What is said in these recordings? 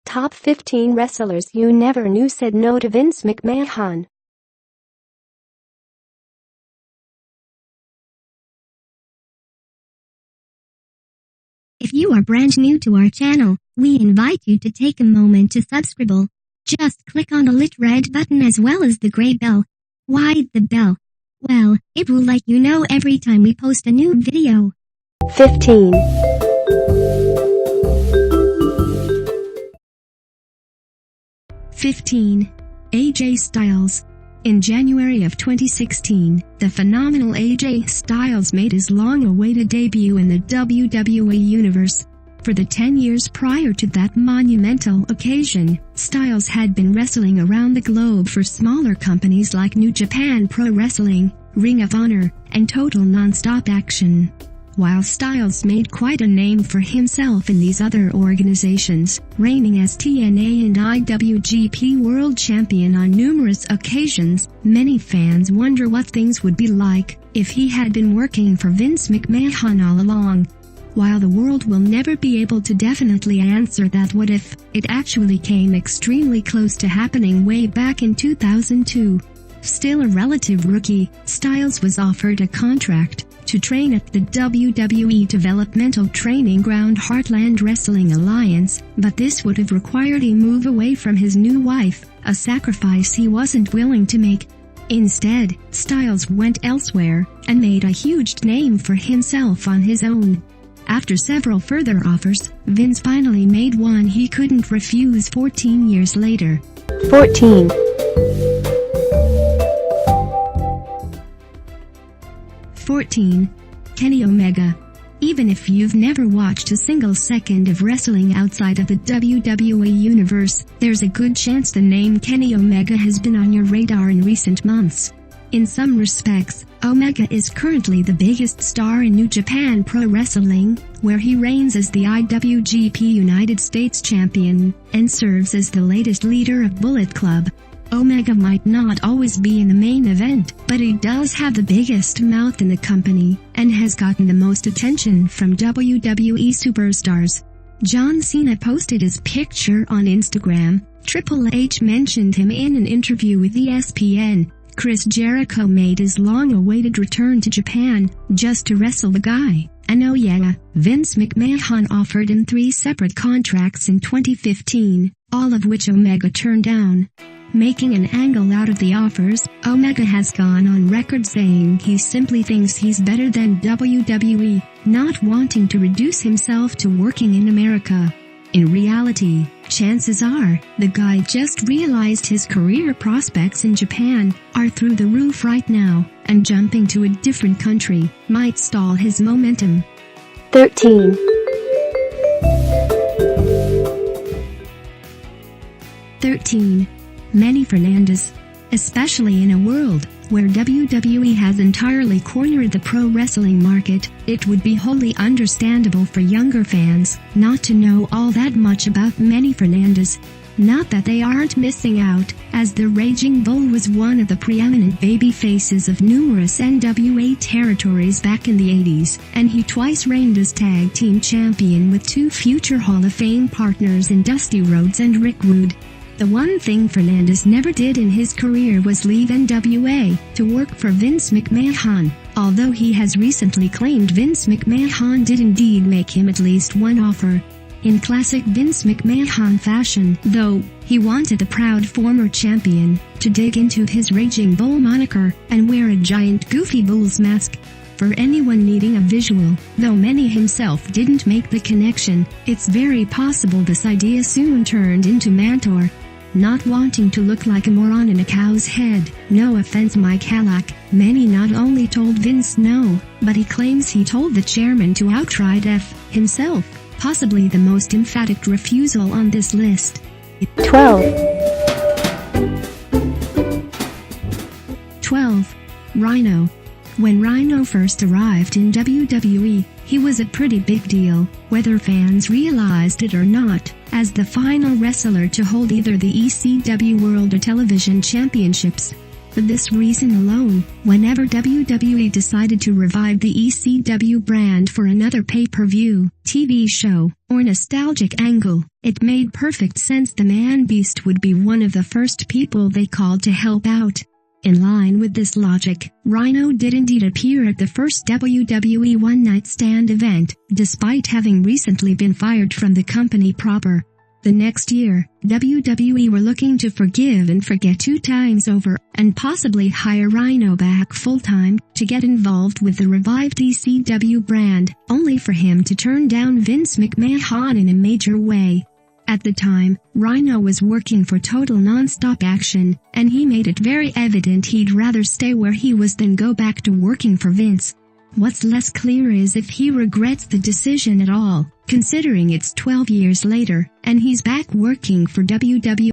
Top 15 wrestlers you never knew said no to Vince McMahon. If you are brand new to our channel, we invite you to take a moment to subscribe. Just click on the lit red button as well as the gray bell. Why the bell? Well, it will let you know every time we post a new video. 15. AJ Styles. In January of 2016, the phenomenal AJ Styles made his long-awaited debut in the WWE Universe. For the 10 years prior to that monumental occasion, Styles had been wrestling around the globe for smaller companies like New Japan Pro Wrestling, Ring of Honor, and Total Nonstop Action. While Styles made quite a name for himself in these other organizations, reigning as TNA and IWGP World Champion on numerous occasions, many fans wonder what things would be like if he had been working for Vince McMahon all along. While the world will never be able to definitely answer that what if, it actually came extremely close to happening way back in 2002. Still a relative rookie, Styles was offered a contract to train at the WWE developmental training ground Heartland Wrestling Alliance, but this would have required a move away from his new wife, a sacrifice he wasn't willing to make. Instead, Styles went elsewhere and made a huge name for himself on his own. After several further offers, Vince finally made one he couldn't refuse 14 years later. 14. Kenny Omega. Even if you've never watched a single second of wrestling outside of the WWE Universe, there's a good chance the name Kenny Omega has been on your radar in recent months. In some respects, Omega is currently the biggest star in New Japan Pro Wrestling, where he reigns as the IWGP United States Champion, and serves as the latest leader of Bullet Club. Omega might not always be in the main event, but he does have the biggest mouth in the company, and has gotten the most attention from WWE superstars. John Cena posted his picture on Instagram, Triple H mentioned him in an interview with ESPN, Chris Jericho made his long-awaited return to Japan, just to wrestle the guy, and oh yeah, Vince McMahon offered him 3 separate contracts in 2015, all of which Omega turned down. Making an angle out of the offers, Omega has gone on record saying he simply thinks he's better than WWE, not wanting to reduce himself to working in America. In reality, chances are, the guy just realized his career prospects in Japan are through the roof right now, and jumping to a different country might stall his momentum. 13. Manny Fernandez. Especially in a world where WWE has entirely cornered the pro wrestling market, it would be wholly understandable for younger fans not to know all that much about Manny Fernandez. Not that they aren't missing out, as the Raging Bull was one of the preeminent baby faces of numerous NWA territories back in the 80s, and he twice reigned as tag team champion with 2 future Hall of Fame partners in Dusty Rhodes and Rick Rude. The one thing Fernandez never did in his career was leave NWA to work for Vince McMahon, although he has recently claimed Vince McMahon did indeed make him at least one offer. In classic Vince McMahon fashion, though, he wanted the proud former champion to dig into his Raging Bull moniker and wear a giant Goofy Bull's mask. For anyone needing a visual, though Manny himself didn't make the connection, it's very possible this idea soon turned into Mantor. Not wanting to look like a moron in a cow's head, no offense Mike Halleck, Manny not only told Vince no, but he claims he told the chairman to outright F himself, possibly the most emphatic refusal on this list. 12. Rhino. When Rhino first arrived in WWE, he was a pretty big deal, whether fans realized it or not, as the final wrestler to hold either the ECW World or Television Championships. For this reason alone, whenever WWE decided to revive the ECW brand for another pay-per-view, TV show, or nostalgic angle, it made perfect sense the Man-Beast would be one of the first people they called to help out. In line with this logic, Rhino did indeed appear at the first WWE One Night Stand event, despite having recently been fired from the company proper. The next year, WWE were looking to forgive and forget 2 times over, and possibly hire Rhino back full-time to get involved with the revived ECW brand, only for him to turn down Vince McMahon in a major way. At the time, Rhino was working for Total Non-Stop Action, and he made it very evident he'd rather stay where he was than go back to working for Vince. What's less clear is if he regrets the decision at all, considering it's 12 years later, and he's back working for WWE.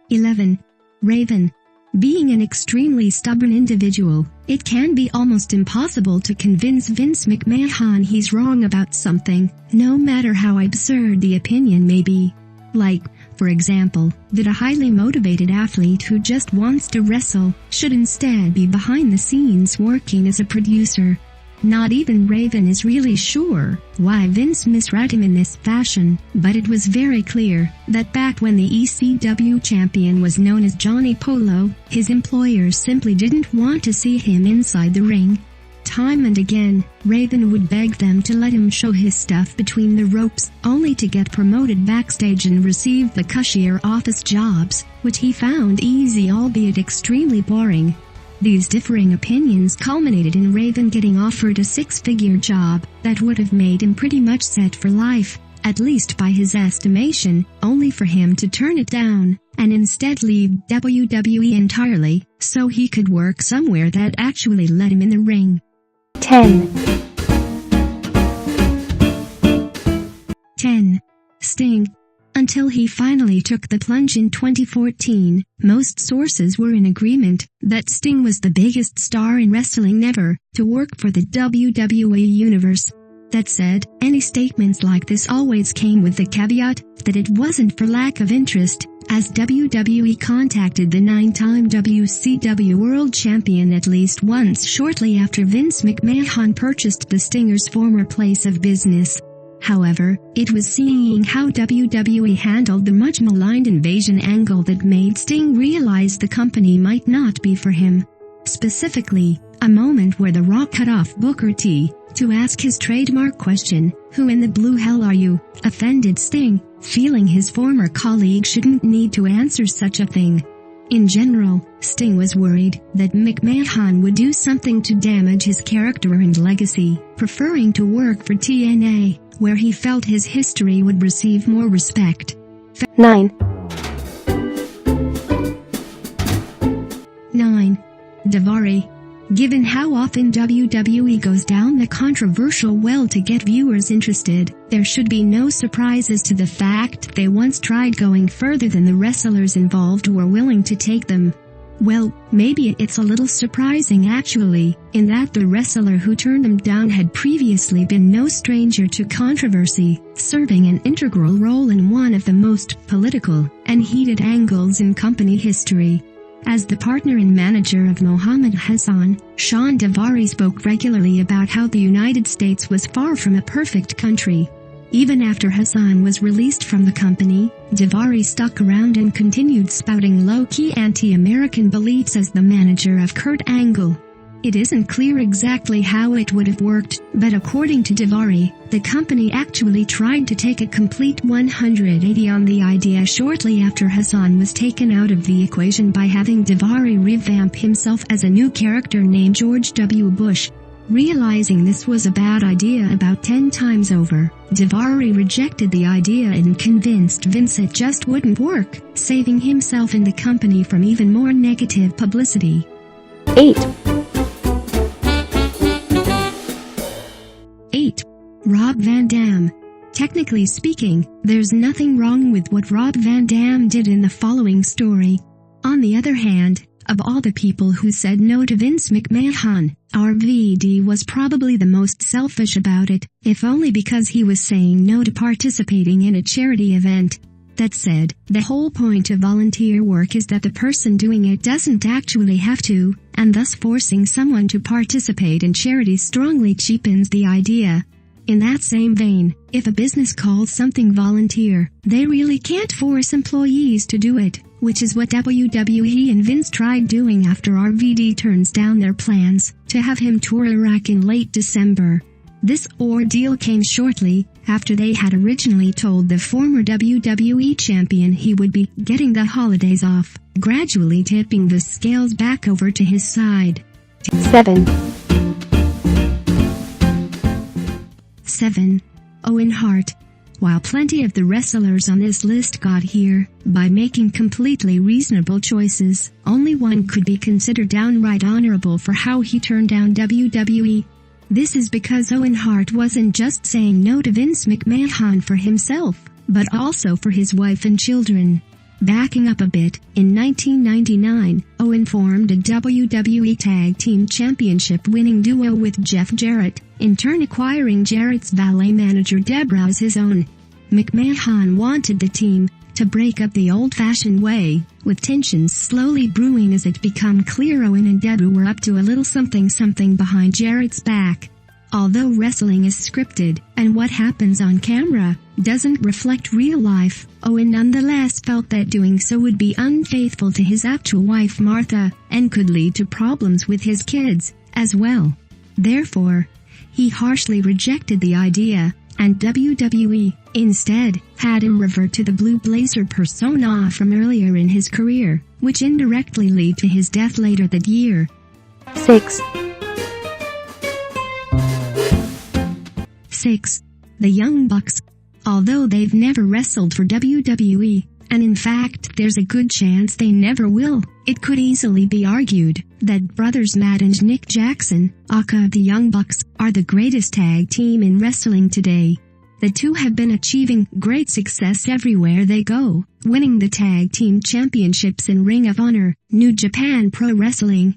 11. Raven. Being an extremely stubborn individual, it can be almost impossible to convince Vince McMahon he's wrong about something, no matter how absurd the opinion may be. Like, for example, that a highly motivated athlete who just wants to wrestle should instead be behind the scenes working as a producer. Not even Raven is really sure why Vince misread him in this fashion, but it was very clear that back when the ECW champion was known as Johnny Polo, his employers simply didn't want to see him inside the ring. Time and again, Raven would beg them to let him show his stuff between the ropes, only to get promoted backstage and receive the cushier office jobs, which he found easy albeit extremely boring. These differing opinions culminated in Raven getting offered a 6-figure job that would have made him pretty much set for life, at least by his estimation, only for him to turn it down, and instead leave WWE entirely, so he could work somewhere that actually let him in the ring. 10. 10. Sting. Until he finally took the plunge in 2014, most sources were in agreement that Sting was the biggest star in wrestling ever to work for the WWE Universe. That said, any statements like this always came with the caveat that it wasn't for lack of interest, as WWE contacted the 9-time WCW World Champion at least once shortly after Vince McMahon purchased the Stinger's former place of business. However, it was seeing how WWE handled the much maligned invasion angle that made Sting realize the company might not be for him. Specifically, a moment where The Rock cut off Booker T to ask his trademark question, "Who in the blue hell are you?" offended Sting, feeling his former colleague shouldn't need to answer such a thing. In general, Sting was worried that McMahon would do something to damage his character and legacy, preferring to work for TNA, where he felt his history would receive more respect. 9. 9. Davari. Given how often WWE goes down the controversial well to get viewers interested, there should be no surprises to the fact they once tried going further than the wrestlers involved were willing to take them. Well, maybe it's a little surprising actually, in that the wrestler who turned them down had previously been no stranger to controversy, serving an integral role in one of the most political and heated angles in company history. As the partner and manager of Muhammad Hassan, Shawn Davari spoke regularly about how the United States was far from a perfect country. Even after Hassan was released from the company, Davari stuck around and continued spouting low-key anti-American beliefs as the manager of Kurt Angle. It isn't clear exactly how it would have worked, but according to Davari, the company actually tried to take a complete 180 on the idea shortly after Hassan was taken out of the equation by having Davari revamp himself as a new character named George W. Bush. Realizing this was a bad idea about 10 times over, Davari rejected the idea and convinced Vince it just wouldn't work, saving himself and the company from even more negative publicity. 8. 8. Rob Van Dam. Technically speaking, there's nothing wrong with what Rob Van Dam did in the following story. On the other hand, of all the people who said no to Vince McMahon, RVD was probably the most selfish about it, if only because he was saying no to participating in a charity event. That said, the whole point of volunteer work is that the person doing it doesn't actually have to, and thus forcing someone to participate in charity strongly cheapens the idea. In that same vein, if a business calls something volunteer, they really can't force employees to do it, which is what WWE and Vince tried doing after RVD turns down their plans to have him tour Iraq in late December. This ordeal came shortly after they had originally told the former WWE champion he would be getting the holidays off, gradually tipping the scales back over to his side. 7. Owen Hart. While plenty of the wrestlers on this list got here by making completely reasonable choices, only one could be considered downright honorable for how he turned down WWE. This is because Owen Hart wasn't just saying no to Vince McMahon for himself, but also for his wife and children. Backing up a bit, in 1999, Owen formed a WWE Tag Team Championship winning duo with Jeff Jarrett, in turn acquiring Jarrett's valet manager Deborah as his own. McMahon wanted the team to break up the old-fashioned way, with tensions slowly brewing as it became clear Owen and Deborah were up to a little something behind Jarrett's back. Although wrestling is scripted, and what happens on camera doesn't reflect real life, Owen nonetheless felt that doing so would be unfaithful to his actual wife Martha, and could lead to problems with his kids, as well. Therefore, he harshly rejected the idea, and WWE, instead, had him revert to the Blue Blazer persona from earlier in his career, which indirectly led to his death later that year. 6. 6. The Young Bucks. Although they've never wrestled for WWE, and in fact there's a good chance they never will, it could easily be argued that brothers Matt and Nick Jackson, aka of the Young Bucks, are the greatest tag team in wrestling today. The two have been achieving great success everywhere they go, winning the tag team championships in Ring of Honor, New Japan Pro Wrestling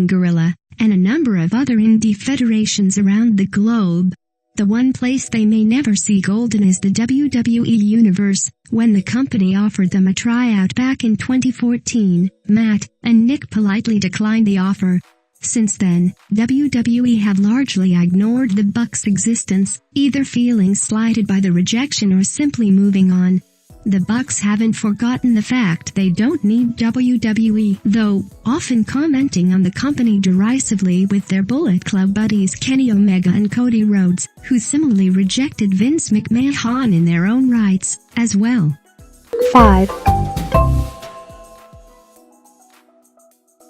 Guerrilla, and a number of other indie federations around the globe. The one place they may never see golden is the WWE Universe. When the company offered them a tryout back in 2014, Matt and Nick politely declined the offer. Since then, WWE have largely ignored the Bucks' existence, either feeling slighted by the rejection or simply moving on. The Bucks haven't forgotten the fact they don't need WWE, though, often commenting on the company derisively with their Bullet Club buddies Kenny Omega and Cody Rhodes, who similarly rejected Vince McMahon in their own rights, as well. 5.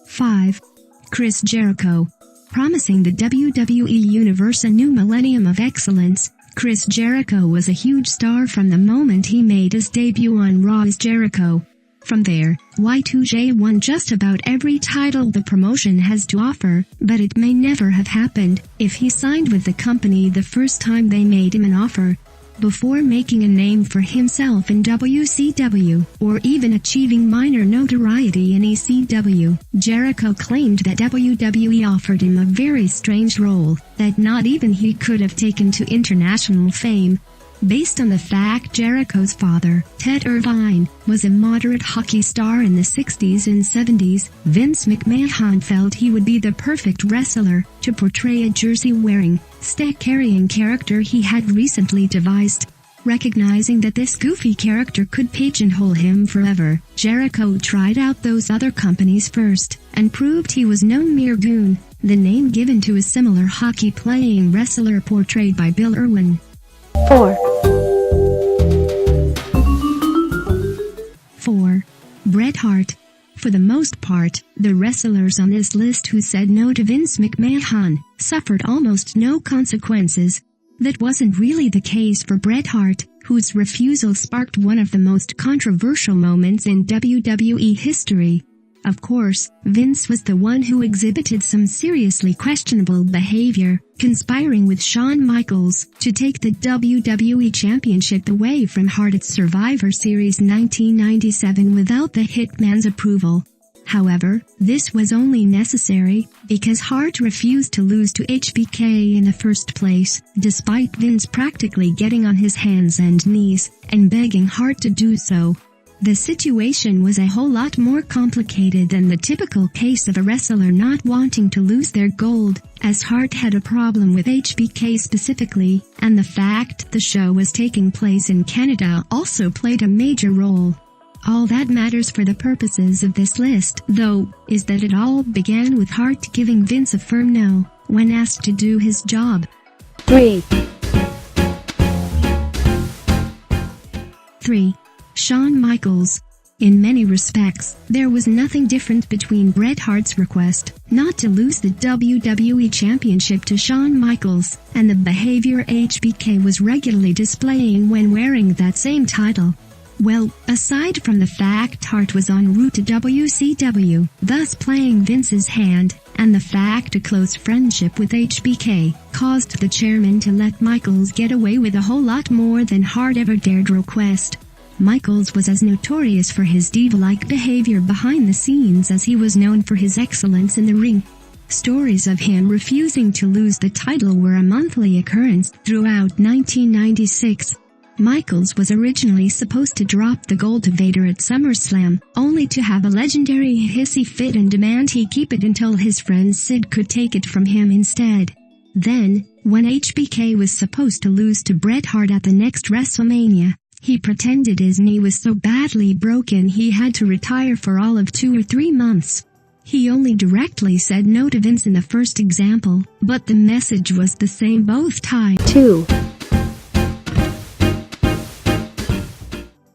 5. Chris Jericho. Promising the WWE Universe a new millennium of excellence, Chris Jericho was a huge star from the moment he made his debut on Raw as Jericho. From there, Y2J won just about every title the promotion has to offer, but it may never have happened if he signed with the company the first time they made him an offer. Before making a name for himself in WCW, or even achieving minor notoriety in ECW, Jericho claimed that WWE offered him a very strange role that not even he could have taken to international fame. Based on the fact Jericho's father, Ted Irvine, was a moderate hockey star in the 60s and 70s, Vince McMahon felt he would be the perfect wrestler to portray a jersey-wearing, stick-carrying character he had recently devised. Recognizing that this goofy character could pigeonhole him forever, Jericho tried out those other companies first, and proved he was no mere goon, the name given to a similar hockey-playing wrestler portrayed by Bill Irwin. 4. 4. Bret Hart. For the most part, the wrestlers on this list who said no to Vince McMahon suffered almost no consequences. That wasn't really the case for Bret Hart, whose refusal sparked one of the most controversial moments in WWE history. Of course, Vince was the one who exhibited some seriously questionable behavior, conspiring with Shawn Michaels to take the WWE Championship away from Hart at Survivor Series 1997 without the Hitman's approval. However, this was only necessary because Hart refused to lose to HBK in the first place, despite Vince practically getting on his hands and knees and begging Hart to do so. The situation was a whole lot more complicated than the typical case of a wrestler not wanting to lose their gold, as Hart had a problem with HBK specifically, and the fact the show was taking place in Canada also played a major role. All that matters for the purposes of this list, though, is that it all began with Hart giving Vince a firm no when asked to do his job. 3. Shawn Michaels. In many respects, there was nothing different between Bret Hart's request not to lose the WWE Championship to Shawn Michaels, and the behavior HBK was regularly displaying when wearing that same title. Well, aside from the fact Hart was en route to WCW, thus playing Vince's hand, and the fact a close friendship with HBK caused the chairman to let Michaels get away with a whole lot more than Hart ever dared request. Michaels was as notorious for his diva-like behavior behind the scenes as he was known for his excellence in the ring. Stories of him refusing to lose the title were a monthly occurrence throughout 1996. Michaels was originally supposed to drop the gold to Vader at SummerSlam, only to have a legendary hissy fit and demand he keep it until his friend Sid could take it from him instead. Then, when HBK was supposed to lose to Bret Hart at the next WrestleMania, he pretended his knee was so badly broken he had to retire for all of 2 or 3 months. He only directly said no to Vince in the first example, but the message was the same both times.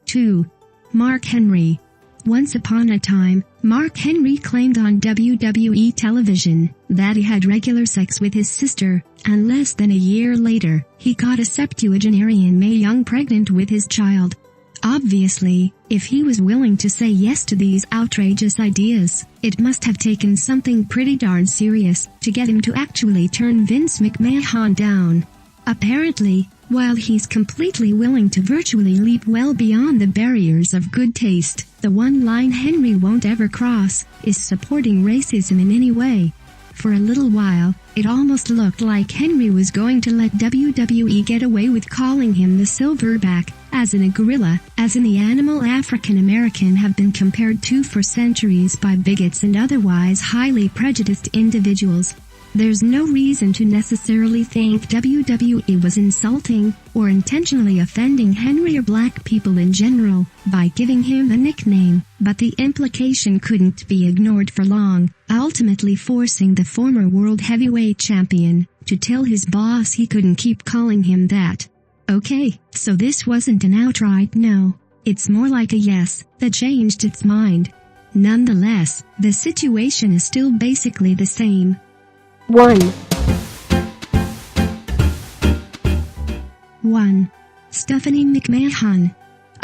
2. Mark Henry. Once upon a time, Mark Henry claimed on WWE television that he had regular sex with his sister, and less than a year later, he got a septuagenarian Mae Young pregnant with his child. Obviously, if he was willing to say yes to these outrageous ideas, it must have taken something pretty darn serious to get him to actually turn Vince McMahon down. Apparently, while he's completely willing to virtually leap well beyond the barriers of good taste, the one line Henry won't ever cross is supporting racism in any way. For a little while, it almost looked like Henry was going to let WWE get away with calling him the silverback, as in a gorilla, as in the animal African American have been compared to for centuries by bigots and otherwise highly prejudiced individuals. There's no reason to necessarily think WWE was insulting or intentionally offending Henry or black people in general by giving him a nickname, but the implication couldn't be ignored for long, ultimately forcing the former world heavyweight champion to tell his boss he couldn't keep calling him that. Okay, so this wasn't an outright no. It's more like a yes that changed its mind. Nonetheless, the situation is still basically the same. 1. Stephanie McMahon.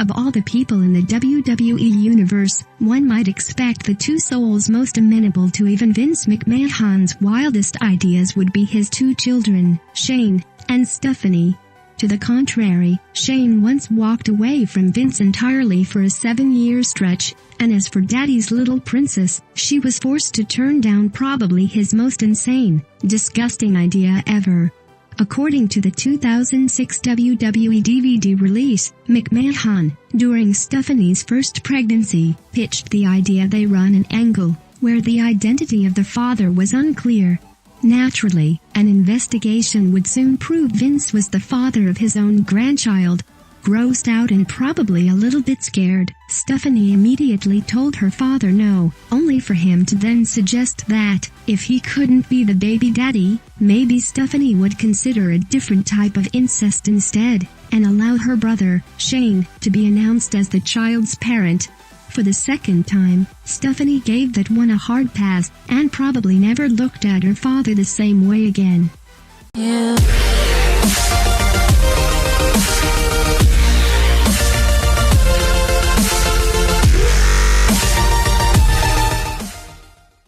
Of all the people in the WWE universe, one might expect the two souls most amenable to even Vince McMahon's wildest ideas would be his 2 children, Shane and Stephanie. To the contrary, Shane once walked away from Vince entirely for a 7-year stretch, and as for Daddy's little princess, she was forced to turn down probably his most insane, disgusting idea ever. According to the 2006 WWE DVD release, McMahon, during Stephanie's first pregnancy, pitched the idea they run an angle where the identity of the father was unclear. Naturally, an investigation would soon prove Vince was the father of his own grandchild. Grossed out and probably a little bit scared, Stephanie immediately told her father no, only for him to then suggest that, if he couldn't be the baby daddy, maybe Stephanie would consider a different type of incest instead, and allow her brother, Shane, to be announced as the child's parent. For the second time, Stephanie gave that one a hard pass, and probably never looked at her father the same way again. Yeah.